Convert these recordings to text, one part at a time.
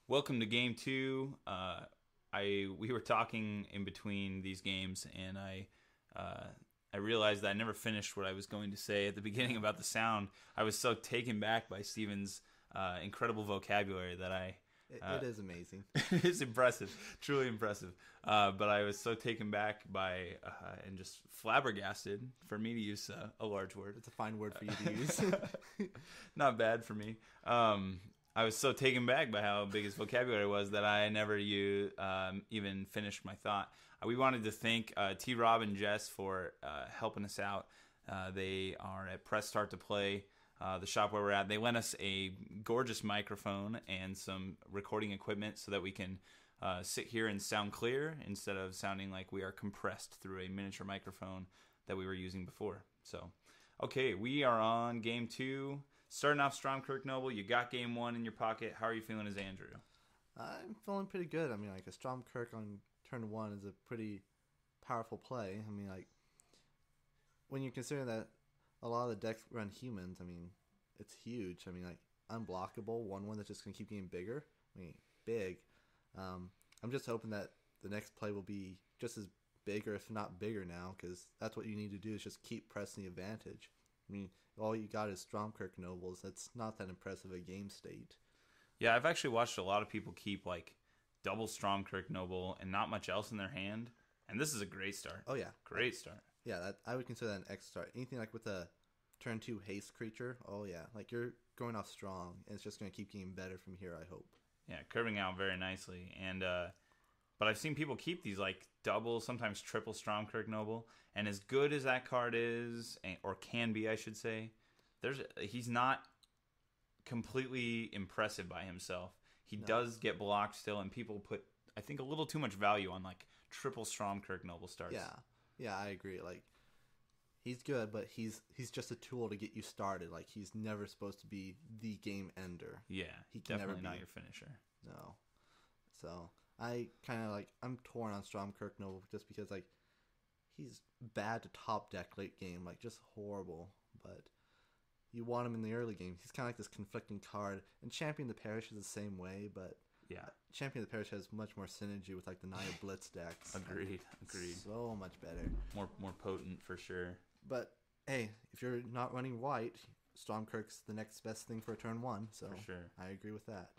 Welcome to game two. We were talking in between these games, and I realized that I never finished what I was going to say at the beginning about the sound. I was so taken back by Steven's incredible vocabulary that It is amazing. it is impressive, truly impressive. But I was so taken back by and just flabbergasted, for me to use a large word. It's a fine word for you to use. Not bad for me. I was so taken back by how big his vocabulary was that I never even finished my thought. We wanted to thank T. Rob and Jess for helping us out. They are at Press Start to Play, the shop where we're at. They lent us a gorgeous microphone and some recording equipment so that we can sit here and sound clear instead of sounding like we are compressed through a miniature microphone that we were using before. So, okay, we are on game two. Starting off strong, Kirk Noble. You got game one in your pocket. How are you feeling as Andrew? I'm feeling pretty good. I mean, like, a Strom Kirk on turn one is a pretty powerful play. I mean, like, when you consider that a lot of the decks run humans, I mean, it's huge. I mean, like, unblockable, 1/1 that's just going to keep getting bigger. I mean, big. I'm just hoping that the next play will be just as big, or if not bigger now, because that's what you need to do is just keep pressing the advantage. I mean, all you got is Stromkirk Nobles. That's not that impressive a game state. Yeah, I've actually watched a lot of people keep like double Stromkirk Noble and not much else in their hand, and this is a great start. Oh yeah, great start. Yeah, that I would consider that an X start. Anything like with a turn 2 haste creature, oh yeah, like you're going off strong, and it's just going to keep getting better from here, I hope. Yeah, curving out very nicely, and but I've seen people keep these like double, sometimes triple Stromkirk Noble, and as good as that card is, or can be, I should say, he's not completely impressive by himself. He does get blocked still, and people put, I think, a little too much value on like triple Stromkirk Noble starts. Yeah, I agree. Like, he's good, but he's just a tool to get you started. Like, he's never supposed to be the game ender. Yeah, he can definitely never be. Not your finisher. No. So I kind of like, I'm torn on Stromkirk Noble just because, like, he's bad to top deck late game, like, just horrible. But you want him in the early game. He's kind of like this conflicting card, and Champion the Parish is the same way, but yeah, Champion the Parish has much more synergy with like the Naya Blitz decks. Agreed. So much better. More potent for sure. But hey, if you're not running white, Stormkirk's the next best thing for a turn one. So for sure, I agree with that.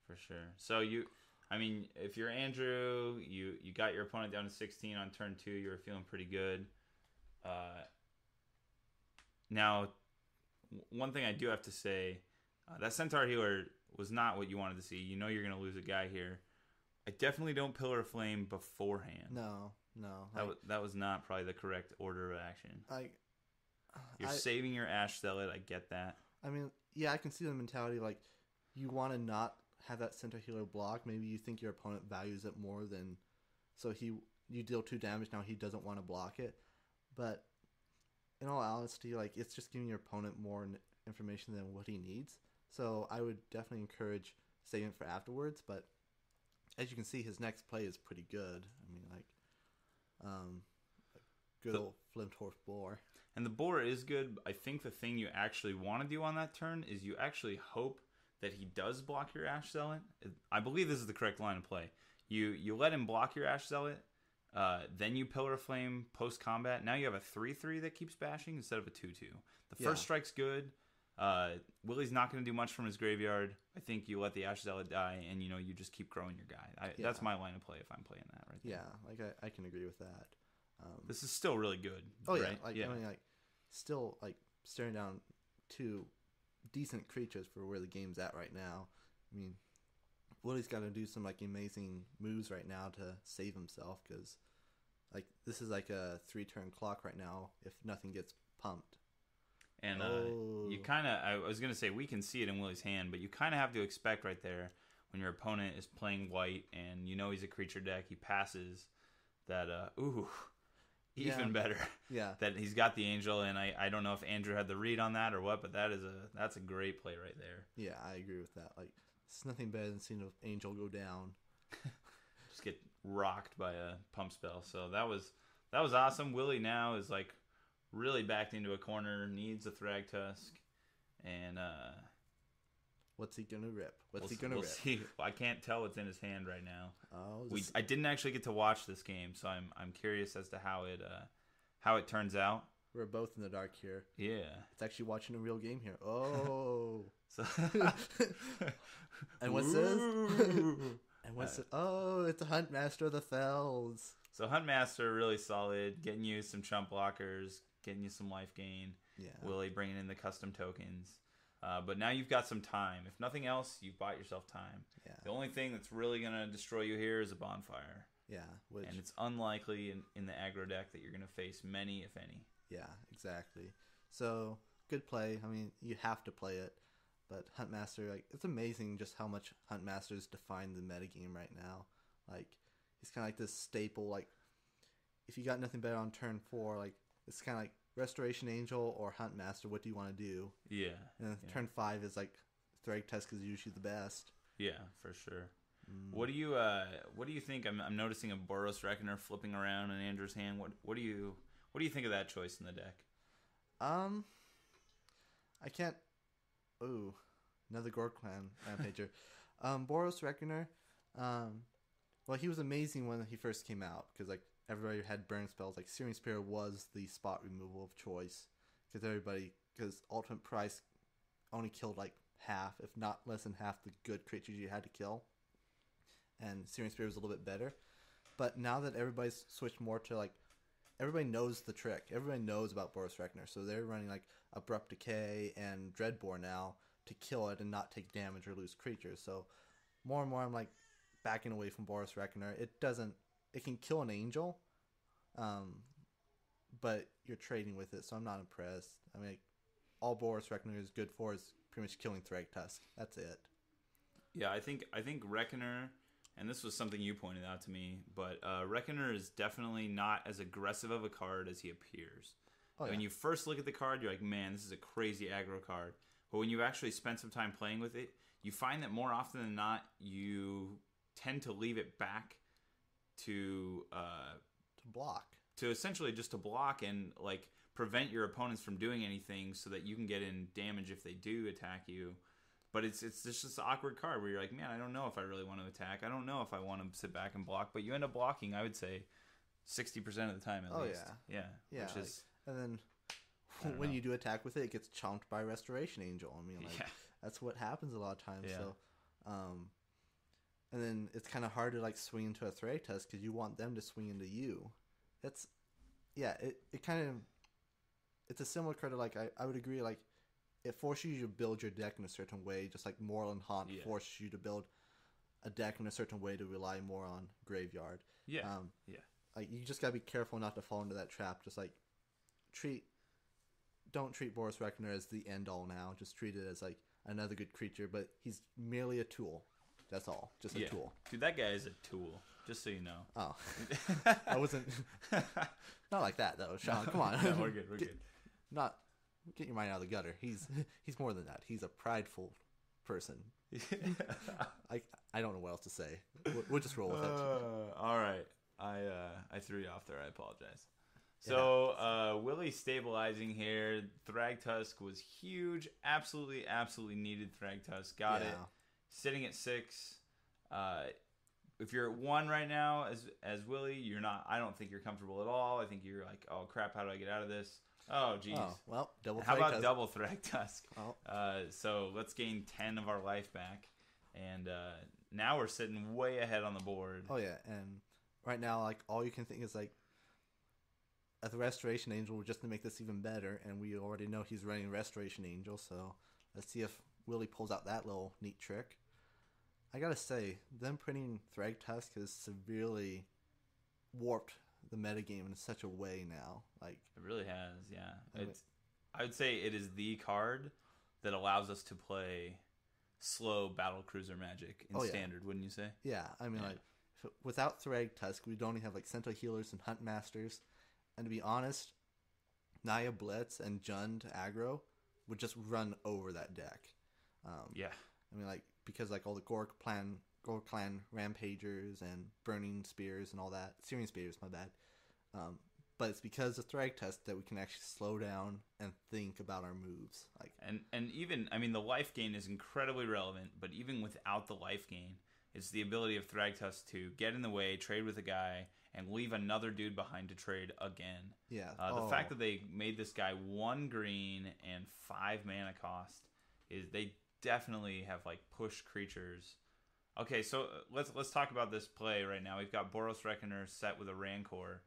For sure. So if you're Andrew, you got your opponent down to 16 on turn 2. You were feeling pretty good. Now, one thing I do have to say, that Centaur Healer was not what you wanted to see. You know you're going to lose a guy here. I definitely don't Pillar of Flame beforehand. No. That was not probably the correct order of action. You're I saving your Ash Zealot. I get that. I mean, yeah, I can see the mentality, like, you want to not have that Centaur Healer block. Maybe you think your opponent values it more than... So you deal 2 damage, now he doesn't want to block it. But in all honesty, like, it's just giving your opponent more information than what he needs. So I would definitely encourage saving it for afterwards. But as you can see, his next play is pretty good. I mean, like, good old Flinthorse Boar. And the Boar is good. I think the thing you actually want to do on that turn is you actually hope that he does block your Ash Zealot. I believe this is the correct line of play. You let him block your Ash Zealot, then you Pillar of Flame post-combat. Now you have a 3/3 that keeps bashing instead of a 2/2. The first strike's good. Willie's not going to do much from his graveyard. I think you let the Ash Zealot die, and you just keep growing your guy. That's my line of play if I'm playing that right there. Yeah, like I can agree with that. This is still really good. Oh right? I mean, like, still, like, staring down 2 decent creatures for where the game's at right now. I mean, Willie's got to do some, like, amazing moves right now to save himself, because, like, this is like a 3-turn clock right now if nothing gets pumped. And you kind of, I was going to say, we can see it in Willie's hand, but you kind of have to expect right there when your opponent is playing white and he's a creature deck, he passes that, even better. Yeah. That he's got the Angel, and I don't know if Andrew had the read on that or what, but that's a great play right there. Yeah, I agree with that. Like, it's nothing better than seeing an Angel go down. Just get rocked by a pump spell. So that was awesome. Willie now is like really backed into a corner, needs a Thragtusk, and What's he gonna rip? What's he We'll gonna rip? see. I can't tell what's in his hand right now. Oh, I didn't actually get to watch this game, so I'm curious as to how it turns out. we're both in the dark here. Yeah. It's actually watching a real game here. Oh. So And what's this? And what's it? Oh, it's a Huntmaster of the Fells. So Huntmaster really solid, getting you some chump blockers, getting you some life gain. Yeah. Willy bringing in the custom tokens. But now you've got some time. If nothing else, you've bought yourself time. Yeah. The only thing that's really going to destroy you here is a bonfire. Yeah. And it's unlikely in the aggro deck that you're going to face many, if any. Yeah, exactly. So, good play. I mean, you have to play it. But Huntmaster, like, it's amazing just how much Huntmaster's defined the metagame right now. Like, he's kind of like this staple. Like, if you got nothing better on turn 4, like, it's kind of like Restoration Angel or Huntmaster. What do you want to do? Yeah. And turn 5 is like Thragtusk is usually the best. Yeah, for sure. What do you think? I'm noticing a Boros Reckoner flipping around in Andrew's hand. What do you think of that choice in the deck? I can't. Ooh, another Gore Clan Rampager. Boros Reckoner. Well, he was amazing when he first came out because like everybody had burn spells. Like Searing Spear was the spot removal of choice because Ultimate Price only killed like half, if not less than half, the good creatures you had to kill. And Searing Spear was a little bit better. But now that everybody's switched more to like, everybody knows the trick. Everybody knows about Boros Reckoner. So they're running like Abrupt Decay and Dreadbore now to kill it and not take damage or lose creatures. So more and more I'm like backing away from Boros Reckoner. It can kill an angel, but you're trading with it. So I'm not impressed. I mean, like, all Boros Reckoner is good for is pretty much killing Thragtusk. That's it. Yeah, I think Reckoner, and this was something you pointed out to me, but Reckoner is definitely not as aggressive of a card as he appears. When you first look at the card, you're like, man, this is a crazy aggro card. But when you actually spend some time playing with it, you find that more often than not, you tend to leave it back to block. To essentially just to block and like prevent your opponents from doing anything so that you can get in damage if they do attack you. But it's just this awkward card where you're like, man, I don't know if I really want to attack. I don't know if I want to sit back and block. But you end up blocking, I would say, 60% of the time at least. Yeah. Which is, and then when you do attack with it, it gets chomped by Restoration Angel. I mean, like, that's what happens a lot of times. Yeah. So, and then it's kind of hard to like swing into a Thragtusk because you want them to swing into you. It's a similar card to like I would agree, like it forces you to build your deck in a certain way, just like Moral and Haunt forces you to build a deck in a certain way to rely more on Graveyard. Like you just gotta be careful not to fall into that trap. Just like don't treat Boros Reckoner as the end all now. Just treat it as like another good creature, but he's merely a tool. That's all. Just a tool. Dude, that guy is a tool. Just so you know. Oh, I wasn't. Not like that though, Sean. Come on. No, we're good. We're good. Not get your mind out of the gutter. He's more than that. He's a prideful person. I don't know what else to say. We'll just roll with it. All right. I threw you off there. I apologize. So Willy stabilizing here. Thragtusk was huge. Absolutely needed Thragtusk. Got it. Sitting at 6. If you're at 1 right now as Willy, you're not. I don't think you're comfortable at all. I think you're like, oh crap, how do I get out of this? Oh geez. Oh, well, double. How about double Thragtusk? Oh. So let's gain 10 of our life back, and now we're sitting way ahead on the board. Oh yeah, and right now, like all you can think is like a Restoration Angel just to make this even better, and we already know he's running Restoration Angel. So let's see if Willy pulls out that little neat trick. I gotta say, them printing Thragtusk has severely warped the metagame in such a way now. Like it really has, yeah. I would say it is the card that allows us to play slow battle cruiser Magic in standard, wouldn't you say? Yeah, I mean, like without Thragtusk, we'd only have like Centaur Healers and Hunt Masters, and to be honest, Naya Blitz and Jund Aggro would just run over that deck. I mean, like because like all the Gore Clan Rampagers and Burning Spears and all that, Searing Spears, my bad. but it's because of Thragtusk that we can actually slow down and think about our moves. Like, and even, I mean, the life gain is incredibly relevant, but even without the life gain, it's the ability of Thragtusk to get in the way, trade with a guy, and leave another dude behind to trade again. yeah, The fact that they made this guy 1 green and 5 mana cost is they definitely have like pushed creatures. Okay, so let's talk about this play right now. We've got Boros Reckoner set with a Rancor.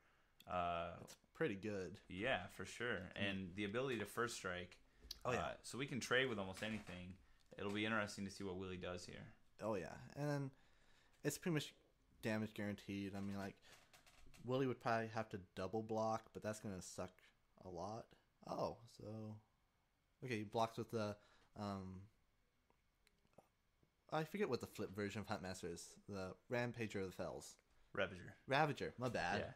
it's pretty good. Yeah, for sure. And the ability to first strike. Oh yeah. So we can trade with almost anything. It'll be interesting to see what Willy does here. Oh yeah, and it's pretty much damage guaranteed. I mean, like, Willy would probably have to double block, but that's gonna suck a lot. Oh, so okay, he blocks with the I forget what the flip version of Huntmaster is. The Rampager of the Fells. Ravager. My bad. Yeah.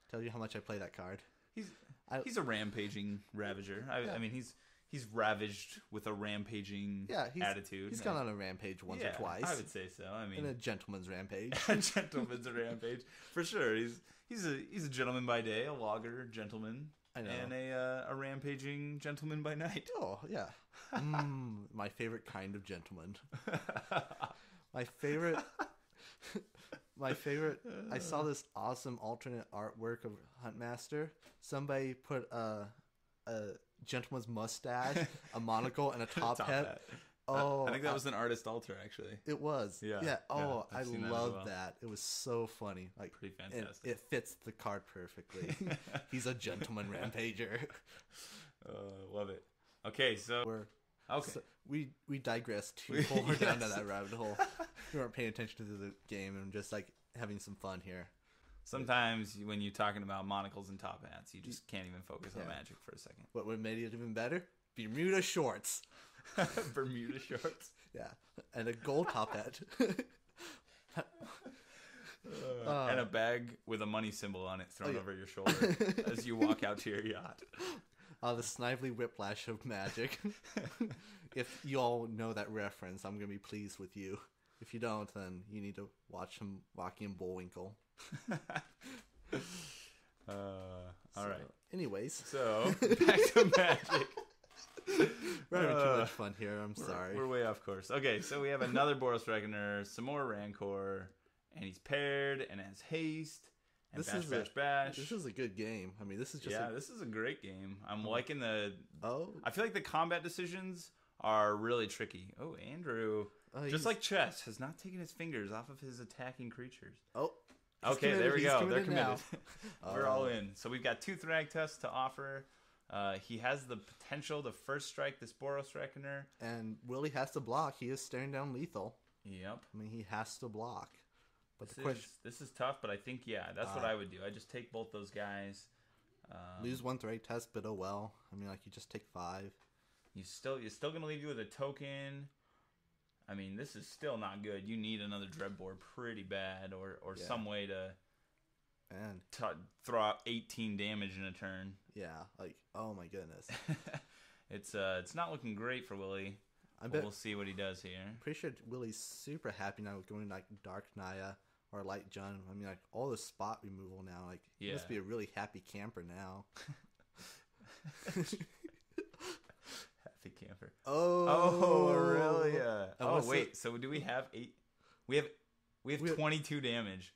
Tells you how much I play that card. He's a rampaging Ravager. I mean, he's ravaged with a rampaging attitude. He's gone on a rampage once or twice. I would say so. I mean, in a gentleman's rampage. A gentleman's rampage for sure. He's a gentleman by day, a logger gentleman, I know. and a rampaging gentleman by night. Oh yeah, my favorite kind of gentleman. My favorite. I saw this awesome alternate artwork of Huntmaster. Somebody put a gentleman's mustache, a monocle, and a top hat. Oh, I think that was an artist alter, actually. It was. Yeah. Yeah. Oh, yeah, I love that. It was so funny. Like, pretty fantastic. It fits the card perfectly. He's a gentleman rampager. Love it. Okay, so we digressed too far down to that rabbit hole. We weren't paying attention to the game and just like having some fun here. Sometimes when you're talking about monocles and top hats, you just can't even focus on Magic for a second. What would made it even better? Bermuda shorts. Bermuda shorts. Yeah, and a gold top hat. And a bag with a money symbol on it thrown over your shoulder as you walk out to your yacht. The Snively Whiplash of Magic. If you all know that reference, I'm going to be pleased with you. If you don't, then you need to watch some Rocky and Bullwinkle. All right. Anyways. So, back to Magic. We're having too much fun here. I'm sorry. We're way off course. Okay, so we have another Boros Reckoner, some more Rancor, and he's paired and has haste. And bash. This is a good game. I mean, this is just this is a great game. I'm liking the. Oh, I feel like the combat decisions are really tricky. Oh, Andrew, just like chess, has not taken his fingers off of his attacking creatures. Oh, okay, there we go. They're committed. We're all in. So we've got 2 Thragtusk to offer. He has the potential to first strike this Boros Reckoner, and Willy has to block. He is staring down lethal. Yep. I mean, he has to block. But this is tough, but I think that's what I would do. I just take both those guys. Lose 1 Thragtusk, but oh well. I mean, like, you just take 5. You're still gonna leave you with a token. I mean, this is still not good. You need another Dreadboard pretty bad, or some way to throw out 18 damage in a turn. Yeah, like, oh my goodness. It's not looking great for Willy. We'll see what he does here. Pretty sure Willy's super happy now with going like Dark Naya or Light Jun. I mean, like, all the spot removal now. Like, he must be a really happy camper now. Happy camper. Oh, Aurelia. Oh, wait. So do we have 8? We have 22 damage.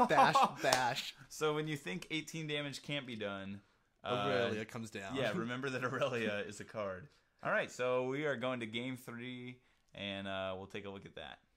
Bash. So when you think 18 damage can't be done, Aurelia comes down. Yeah, remember that Aurelia is a card. All right, so we are going to game 3, and we'll take a look at that.